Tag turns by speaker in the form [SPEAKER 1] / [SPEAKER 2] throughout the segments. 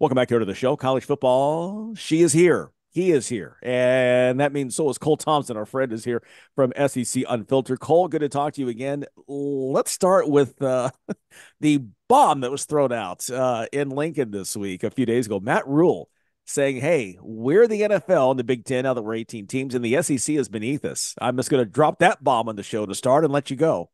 [SPEAKER 1] Welcome back here to the show. College football. She is here. He is here. And that means so is Cole Thompson. Our friend is here from SEC Unfiltered. Cole, good to talk to you again. Let's start with the bomb that was thrown out in Lincoln this week, a few days ago. Matt Rule saying, hey, we're the NFL in the Big Ten now that we're 18 teams, and the SEC is beneath us. I'm just going to drop that bomb on the show to start and let you go.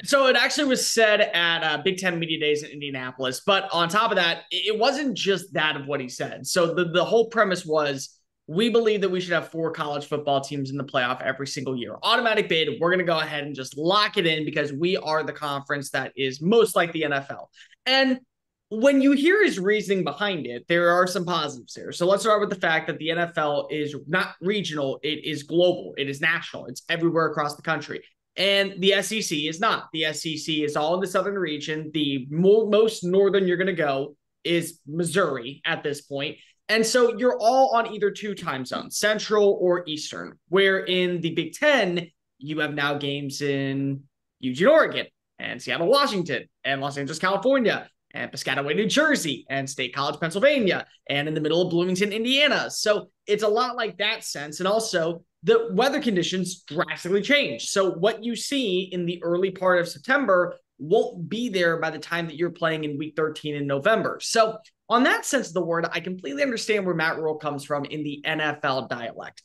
[SPEAKER 2] So it actually was said at Big Ten Media Days in Indianapolis. But on top of that, it wasn't just that of what he said. So the whole premise was we believe that we should have 4 college football teams in the playoff every single year. Automatic bid, we're going to go ahead and just lock it in because we are the conference that is most like the NFL. And when you hear his reasoning behind it, there are some positives here. So let's start with the fact that the NFL is not regional, it is global, it is national, it's everywhere across the country. And the SEC is not. The SEC is all in the southern region. The most northern you're going to go is Missouri at this point. And so you're all on either 2 time zones, Central or Eastern, where in the Big Ten, you have now games in Eugene, Oregon, and Seattle, Washington, and Los Angeles, California, and Piscataway, New Jersey, and State College, Pennsylvania, and in the middle of Bloomington, Indiana. So it's a lot like that sense. And also, the weather conditions drastically change. So what you see in the early part of September won't be there by the time that you're playing in week 13 in November. So on that sense of the word, I completely understand where Matt Rule comes from in the NFL dialect.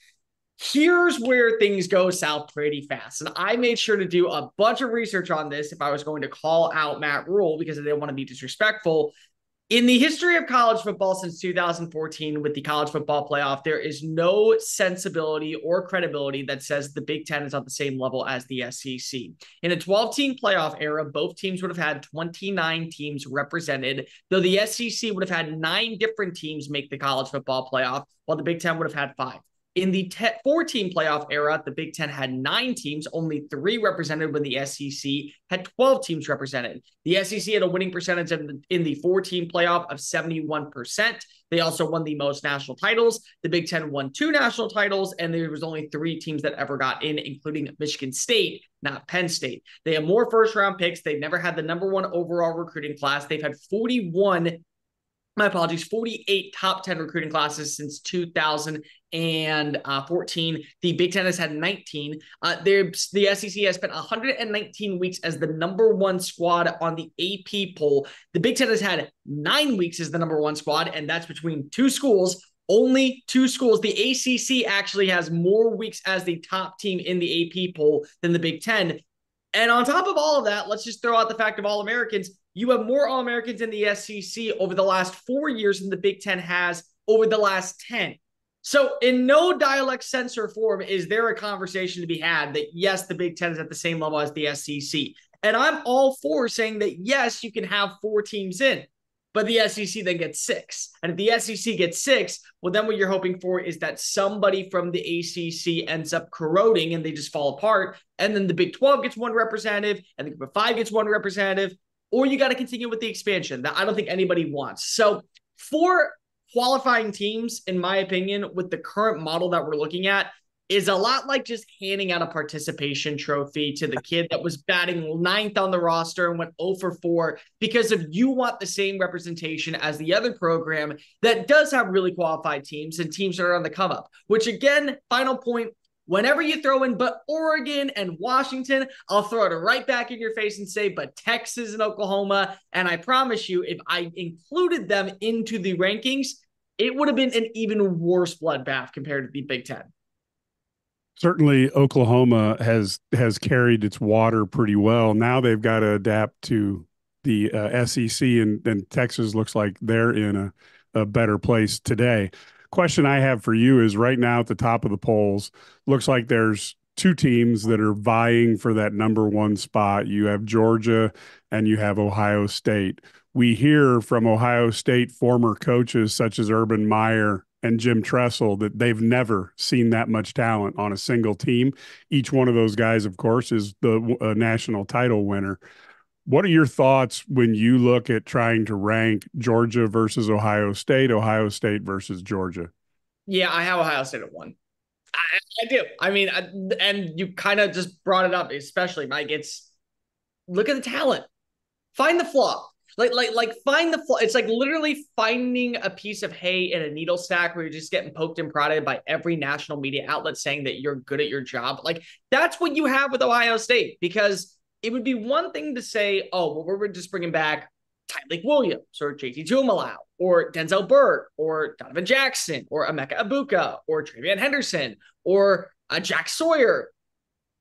[SPEAKER 2] Here's where things go south pretty fast. And I made sure to do a bunch of research on this if I was going to call out Matt Rule because I didn't want to be disrespectful. In the history of college football since 2014 with the college football playoff, there is no sensibility or credibility that says the Big Ten is on the same level as the SEC. In a 12-team playoff era, both teams would have had 29 teams represented, though the SEC would have had 9 different teams make the college football playoff, while the Big Ten would have had 5. In the 4-team playoff era, the Big Ten had 9 teams, only 3 represented when the SEC had 12 teams represented. The SEC had a winning percentage in the 4-team playoff of 71%. They also won the most national titles. The Big Ten won 2 national titles, and there was only 3 teams that ever got in, including Michigan State, not Penn State. They have more first-round picks. They've never had the number 1 overall recruiting class. They've had 48 top 10 recruiting classes since 2014. The Big Ten has had 19. The SEC has spent 119 weeks as the number 1 squad on the AP poll. The Big Ten has had 9 weeks as the number 1 squad, and that's between 2 schools. Only 2 schools. The ACC actually has more weeks as the top team in the AP poll than the Big Ten. And on top of all of that, let's just throw out the fact of All-Americans. You have more All-Americans in the SEC over the last 4 years than the Big Ten has over the last 10. So in no dialect, sense, or form is there a conversation to be had that, yes, the Big Ten is at the same level as the SEC. And I'm all for saying that, yes, you can have 4 teams in, but the SEC then gets 6. And if the SEC gets 6, well, then what you're hoping for is that somebody from the ACC ends up corroding and they just fall apart. And then the Big 12 gets 1 representative and the Group of 5 gets 1 representative. Or you got to continue with the expansion that I don't think anybody wants. So 4 qualifying teams, in my opinion, with the current model that we're looking at, is a lot like just handing out a participation trophy to the kid that was batting 9th on the roster and went 0 for 4 because if you want the same representation as the other program that does have really qualified teams and teams that are on the come up, which again, final point, whenever you throw in but Oregon and Washington, I'll throw it right back in your face and say, but Texas and Oklahoma. And I promise you, if I included them into the rankings, it would have been an even worse bloodbath compared to the Big Ten.
[SPEAKER 3] Certainly, Oklahoma has carried its water pretty well. Now they've got to adapt to the SEC, and Texas looks like they're in a better place today. Question I have for you is right now at the top of the polls, looks like there's 2 teams that are vying for that number 1 spot. You have Georgia and you have Ohio State. We hear from Ohio State former coaches such as Urban Meyer and Jim Tressel that they've never seen that much talent on a single team. Each one of those guys, of course, is the national title winner. What are your thoughts when you look at trying to rank Georgia versus Ohio State versus Georgia?
[SPEAKER 2] Yeah, I have Ohio State at 1. I do. I mean, and you kind of just brought it up, especially, Mike. It's look at the talent. Find the flaw. Like find the flaw. It's like literally finding a piece of hay in a needle stack where you're just getting poked and prodded by every national media outlet saying that you're good at your job. Like that's what you have with Ohio State, because it would be one thing to say, oh, well, we're just bringing back Tyreek Williams or JT Tumalau or Denzel Burke or Donovan Jackson or Emeka Ibuka or Travion Henderson or Jack Sawyer.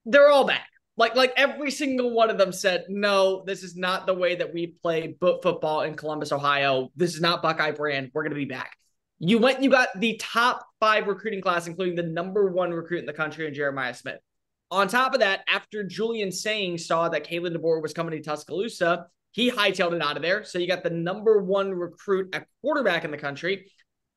[SPEAKER 2] They're all back. Like every single one of them said, no, this is not the way that we play football in Columbus, Ohio. This is not Buckeye brand. We're going to be back. You got the top 5 recruiting class, including the #1 recruit in the country in Jeremiah Smith. On top of that, after Julian Saying saw that Kalen DeBoer was coming to Tuscaloosa, he hightailed it out of there. So you got the #1 recruit at quarterback in the country.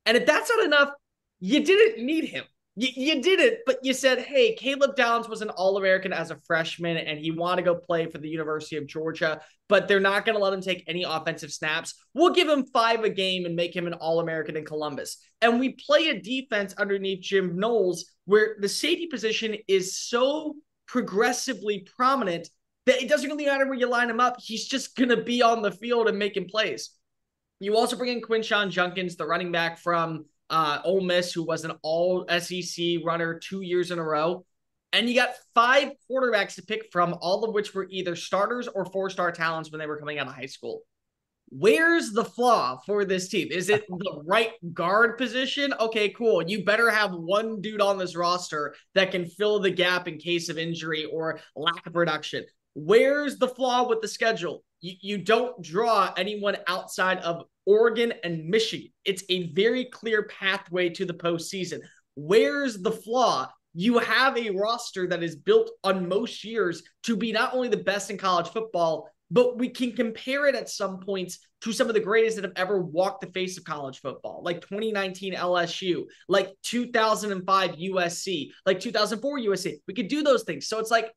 [SPEAKER 2] And if that's not enough, you didn't need him. You did it, but you said, hey, Caleb Downs was an All-American as a freshman, and he wanted to go play for the University of Georgia, but they're not going to let him take any offensive snaps. We'll give him 5 a game and make him an All-American in Columbus. And we play a defense underneath Jim Knowles where the safety position is so progressively prominent that it doesn't really matter where you line him up. He's just going to be on the field and making plays. You also bring in Quinshon Judkins, the running back from Ole Miss, who was an all SEC runner 2 years in a row. And you got 5 quarterbacks to pick from, all of which were either starters or 4-star talents when they were coming out of high school. Where's the flaw for this team? Is it the right guard position? Okay, cool. You better have one dude on this roster that can fill the gap in case of injury or lack of production. Where's the flaw with the schedule? You don't draw anyone outside of Oregon and Michigan. It's a very clear pathway to the postseason. Where's the flaw? You have a roster that is built on most years to be not only the best in college football, but we can compare it at some points to some of the greatest that have ever walked the face of college football, like 2019 LSU, like 2005 USC, like 2004 USC. We could do those things. So it's like,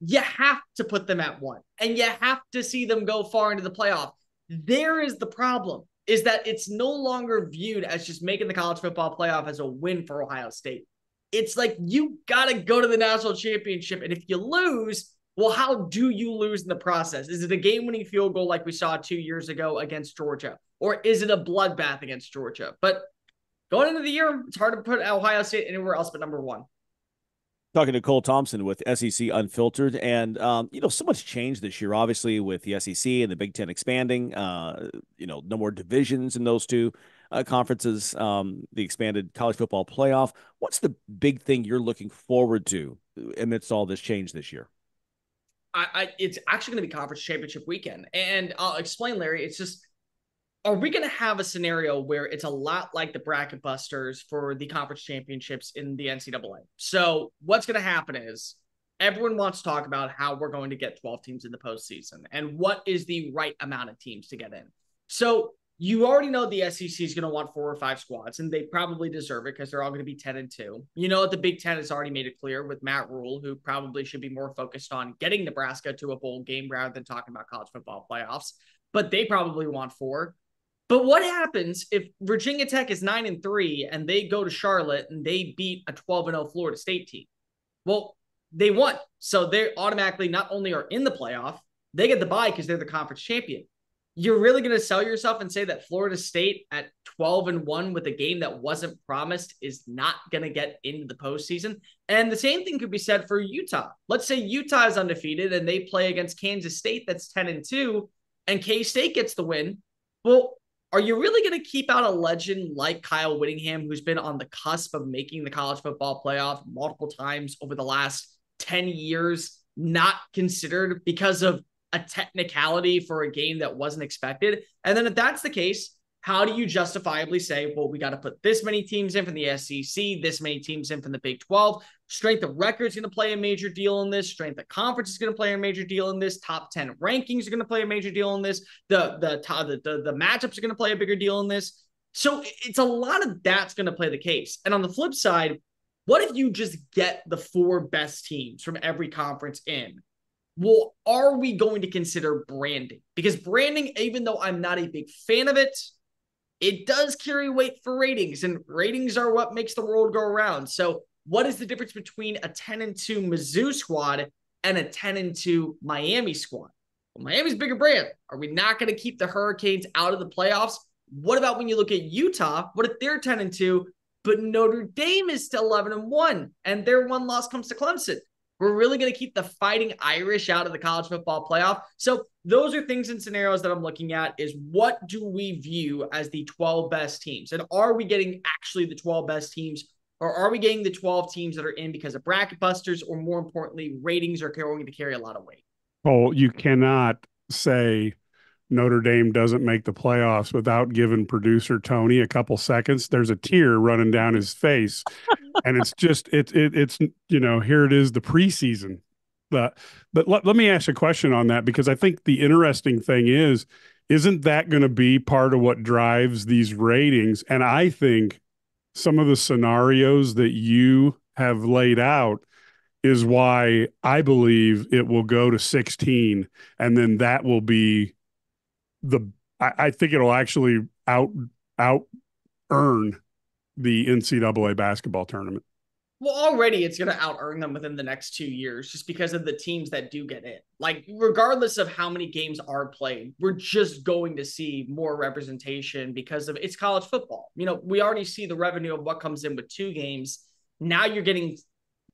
[SPEAKER 2] you have to put them at 1, and you have to see them go far into the playoff. There is the problem, is that it's no longer viewed as just making the college football playoff as a win for Ohio State. It's like, you got to go to the national championship. And if you lose, well, how do you lose in the process? Is it a game-winning field goal like we saw 2 years ago against Georgia? Or is it a bloodbath against Georgia? But going into the year, it's hard to put Ohio State anywhere else but #1.
[SPEAKER 1] Talking to Cole Thompson with SEC Unfiltered, and so much changed this year, obviously, with the SEC and the Big Ten expanding. No more divisions in those two conferences. The expanded college football playoff. What's the big thing you're looking forward to amidst all this change this year?
[SPEAKER 2] It's actually going to be conference championship weekend, and I'll explain, Larry. It's just, are we going to have a scenario where it's a lot like the bracket busters for the conference championships in the NCAA? So what's going to happen is everyone wants to talk about how we're going to get 12 teams in the postseason and what is the right amount of teams to get in. So you already know the SEC is going to want 4 or 5 squads, and they probably deserve it because they're all going to be 10-2. You know, the Big Ten has already made it clear with Matt Rule, who probably should be more focused on getting Nebraska to a bowl game rather than talking about college football playoffs, but they probably want 4. But what happens if Virginia Tech is 9-3 and they go to Charlotte and they beat a 12-0 Florida State team? Well, they won. So they automatically not only are in the playoff, they get the bye because they're the conference champion. You're really going to sell yourself and say that Florida State at 12-1 with a game that wasn't promised is not going to get into the postseason? And the same thing could be said for Utah. Let's say Utah is undefeated and they play against Kansas State that's 10-2 and K-State gets the win. Well, are you really going to keep out a legend like Kyle Whittingham, who's been on the cusp of making the college football playoff multiple times over the last 10 years, not considered because of a technicality for a game that wasn't expected? And then if that's the case, how do you justifiably say, well, we got to put this many teams in from the SEC, this many teams in from the Big 12. Strength of record is going to play a major deal in this. Strength of conference is going to play a major deal in this. Top 10 rankings are going to play a major deal in this. The matchups are going to play a bigger deal in this. So it's a lot of that's going to play the case. And on the flip side, what if you just get the 4 best teams from every conference in? Well, are we going to consider branding? Because branding, even though I'm not a big fan of it, it does carry weight for ratings, and ratings are what makes the world go around. So what is the difference between a 10-2 Mizzou squad and a 10-2 Miami squad? Well, Miami's a bigger brand. Are we not going to keep the Hurricanes out of the playoffs? What about when you look at Utah? What if they're 10-2, but Notre Dame is still 11-1, and their one loss comes to Clemson? We're really going to keep the Fighting Irish out of the college football playoff. So those are things and scenarios that I'm looking at is what do we view as the 12 best teams? And are we getting actually the 12 best teams, or are we getting the 12 teams that are in because of bracket busters, or more importantly, ratings are going to carry a lot of weight?
[SPEAKER 3] Oh, you cannot say Notre Dame doesn't make the playoffs without giving producer Tony a couple seconds. There's a tear running down his face, and it's just it's here it is, the preseason. But let me ask a question on that, because I think the interesting thing isn't that going to be part of what drives these ratings? And I think some of the scenarios that you have laid out is why I believe it will go to 16, and then that will be the I think it'll actually out earn the NCAA basketball tournament.
[SPEAKER 2] Well, already it's going to out earn them within the next 2 years just because of the teams that do get in. Like, regardless of how many games are played, we're just going to see more representation because of it's college football. We already see the revenue of what comes in with 2 games. Now you're getting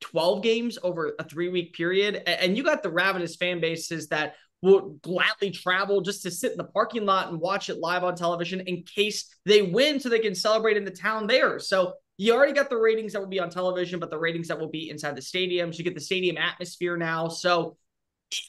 [SPEAKER 2] 12 games over a 3-week period. And you got the ravenous fan bases that will gladly travel just to sit in the parking lot and watch it live on television in case they win so they can celebrate in the town there. So you already got the ratings that will be on television, but the ratings that will be inside the stadiums. You get the stadium atmosphere now. So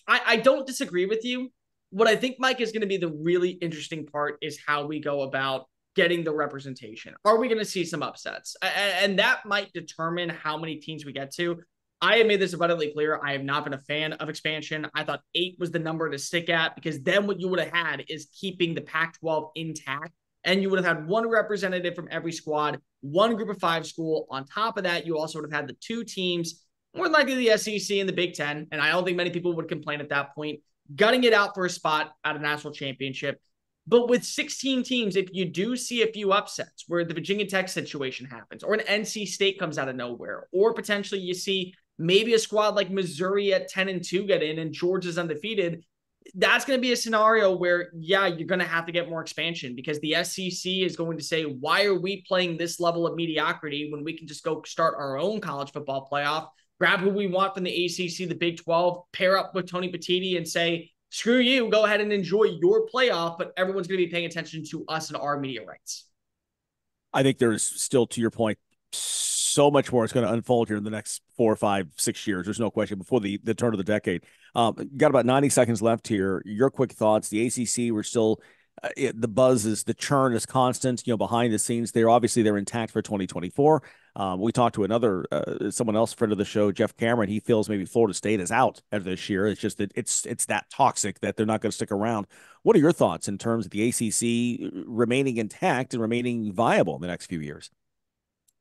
[SPEAKER 2] I don't disagree with you. What I think, Mike, is going to be the really interesting part is how we go about getting the representation. Are we going to see some upsets? And that might determine how many teams we get to. I have made this abundantly clear. I have not been a fan of expansion. I thought 8 was the number to stick at, because then what you would have had is keeping the Pac-12 intact, and you would have had one representative from every squad, one group of 5 school. On top of that, you also would have had the 2 teams, more than likely the SEC and the Big Ten, and I don't think many people would complain at that point, gutting it out for a spot at a national championship. But with 16 teams, if you do see a few upsets where the Virginia Tech situation happens, or an NC State comes out of nowhere, or potentially you see maybe a squad like Missouri at 10-2 get in and Georgia's undefeated, that's going to be a scenario where, yeah, you're going to have to get more expansion, because the SEC is going to say, why are we playing this level of mediocrity when we can just go start our own college football playoff, grab who we want from the ACC, the Big 12, pair up with Tony Petitti and say, screw you, go ahead and enjoy your playoff, but everyone's going to be paying attention to us and our media rights.
[SPEAKER 1] I think there's still, to your point, so much more is going to unfold here in the next 4, 5, 6 years. There's no question, before the turn of the decade. Got about 90 seconds left here. Your quick thoughts. The ACC, we're still the buzz is, the churn is constant, behind the scenes. They're intact for 2024. We talked to someone else, friend of the show, Jeff Cameron. He feels maybe Florida State is out of this year. It's just that it's that toxic that they're not going to stick around. What are your thoughts in terms of the ACC remaining intact and remaining viable in the next few years?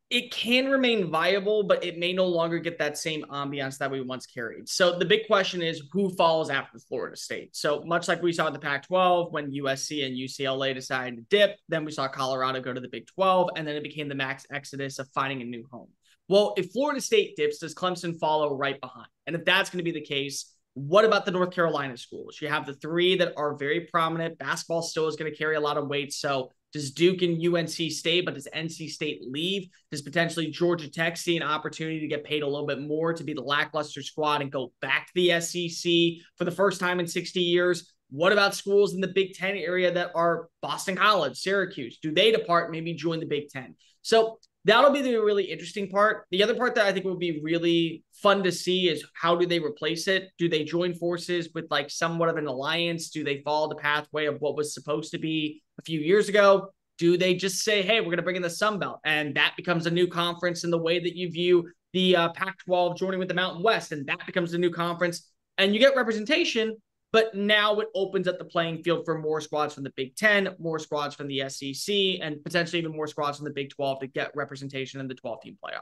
[SPEAKER 2] It can remain viable, but it may no longer get that same ambiance that we once carried. So the big question is who follows after Florida State. So much like we saw in the Pac-12 when USC and UCLA decided to dip, then we saw Colorado go to the Big 12, and then it became the max exodus of finding a new home. Well, if Florida State dips, does Clemson follow right behind? And if that's going to be the case, what about the North Carolina schools? You have the 3 that are very prominent. Basketball still is going to carry a lot of weight. So does Duke and UNC stay, but does NC State leave? Does potentially Georgia Tech see an opportunity to get paid a little bit more to be the lackluster squad and go back to the SEC for the first time in 60 years? What about schools in the Big Ten area that are Boston College, Syracuse? Do they depart, maybe join the Big Ten? So that'll be the really interesting part. The other part that I think will be really fun to see is how do they replace it? Do they join forces with like somewhat of an alliance? Do they follow the pathway of what was supposed to be a few years ago? Do they just say, hey, we're going to bring in the Sun Belt, and that becomes a new conference in the way that you view the Pac-12 joining with the Mountain West, and that becomes a new conference, and you get representation, but now it opens up the playing field for more squads from the Big Ten, more squads from the SEC, and potentially even more squads from the Big 12 to get representation in the 12-team playoff.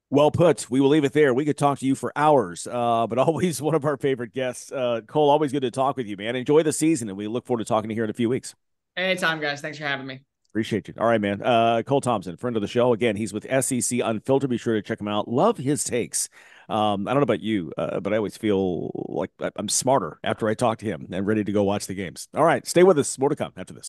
[SPEAKER 1] Well put. We will leave it there. We could talk to you for hours, but always one of our favorite guests. Cole, always good to talk with you, man. Enjoy the season, and we look forward to talking to you here in a few weeks.
[SPEAKER 2] Anytime, guys. Thanks for having me.
[SPEAKER 1] Appreciate you. All right, man. Cole Thompson, friend of the show. Again, he's with SEC Unfiltered. Be sure to check him out. Love his takes. I don't know about you, but I always feel like I'm smarter after I talk to him and ready to go watch the games. All right, stay with us. More to come after this.